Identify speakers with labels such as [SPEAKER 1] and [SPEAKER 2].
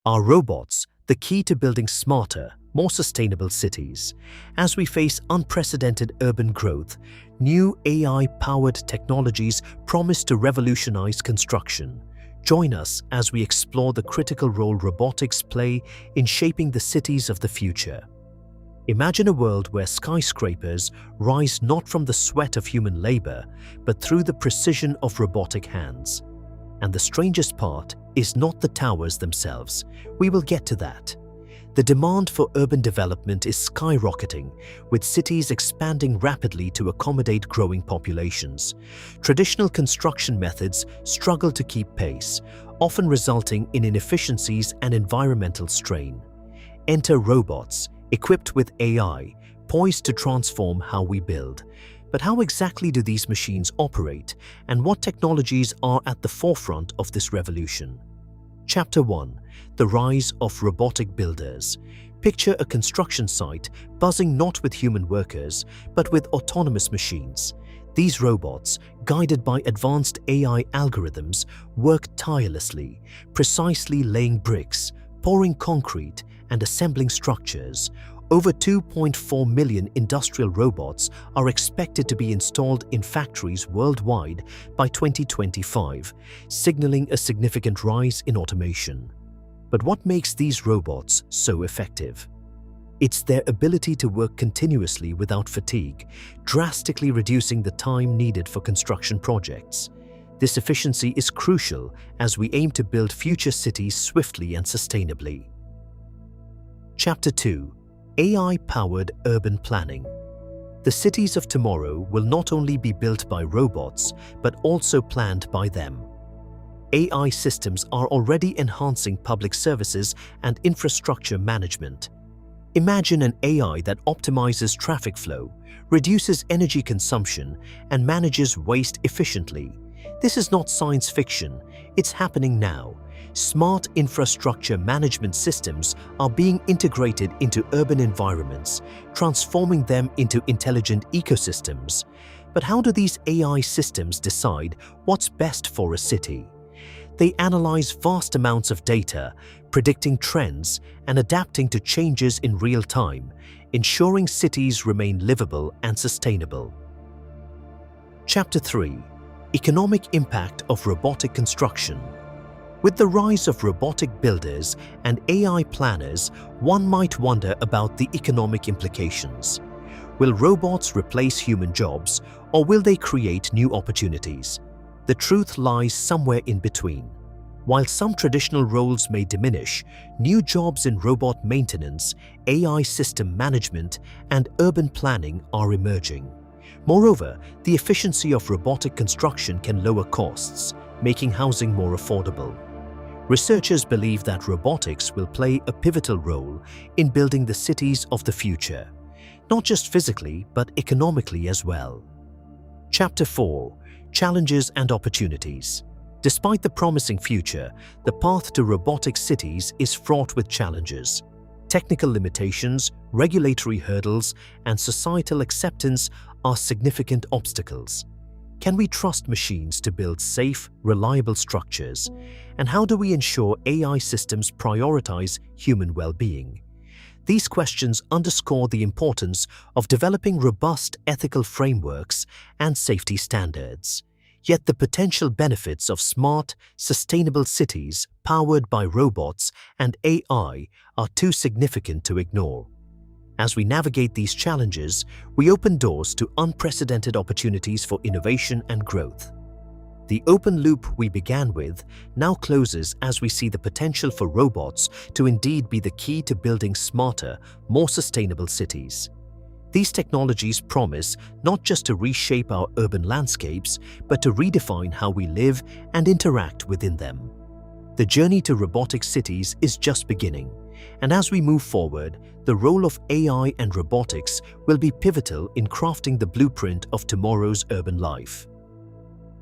[SPEAKER 1] Are robots the key to building smarter, more sustainable cities? As we face unprecedented urban growth, new AI-powered technologies promise to revolutionize construction. Join us as we explore the critical role robotics play in shaping the cities of the future. Imagine a world where skyscrapers rise not from the sweat of human labor, but through the precision of robotic hands. And the strangest part is not the towers themselves. We will get to that. The demand for urban development is skyrocketing, with cities expanding rapidly to accommodate growing populations. Traditional construction methods struggle to keep pace, often resulting in inefficiencies and environmental strain. Enter robots, equipped with AI, poised to transform how we build. But how exactly do these machines operate, and what technologies are at the forefront of this revolution? Chapter 1. The Rise of Robotic Builders. Picture a construction site buzzing not with human workers, but with autonomous machines. These robots, guided by advanced AI algorithms, work tirelessly, precisely laying bricks, pouring concrete, and assembling structures. Over 2.4 million industrial robots are expected to be installed in factories worldwide by 2025, signaling a significant rise in automation. But what makes these robots so effective? It's their ability to work continuously without fatigue, drastically reducing the time needed for construction projects. This efficiency is crucial as we aim to build future cities swiftly and sustainably. Chapter 2. AI-powered urban planning. The cities of tomorrow will not only be built by robots, but also planned by them. AI systems are already enhancing public services and infrastructure management. Imagine an AI that optimizes traffic flow, reduces energy consumption, and manages waste efficiently. This is not science fiction, it's happening now. Smart infrastructure management systems are being integrated into urban environments, transforming them into intelligent ecosystems. But how do these AI systems decide what's best for a city? They analyze vast amounts of data, predicting trends and adapting to changes in real time, ensuring cities remain livable and sustainable. Chapter 3. Economic impact of robotic construction. With the rise of robotic builders and AI planners, one might wonder about the economic implications. Will robots replace human jobs, or will they create new opportunities? The truth lies somewhere in between. While some traditional roles may diminish, new jobs in robot maintenance, AI system management, and urban planning are emerging. Moreover, the efficiency of robotic construction can lower costs, making housing more affordable. Researchers believe that robotics will play a pivotal role in building the cities of the future, not just physically but economically as well. Chapter 4. Challenges and Opportunities. Despite the promising future, the path to robotic cities is fraught with challenges. Technical limitations, regulatory hurdles, and societal acceptance are significant obstacles. Can we trust machines to build safe, reliable structures? And how do we ensure AI systems prioritize human well-being? These questions underscore the importance of developing robust ethical frameworks and safety standards. Yet the potential benefits of smart, sustainable cities powered by robots and AI are too significant to ignore. As we navigate these challenges, we open doors to unprecedented opportunities for innovation and growth. The open loop we began with now closes as we see the potential for robots to indeed be the key to building smarter, more sustainable cities. These technologies promise not just to reshape our urban landscapes, but to redefine how we live and interact within them. The journey to robotic cities is just beginning, and as we move forward, the role of AI and robotics will be pivotal in crafting the blueprint of tomorrow's urban life.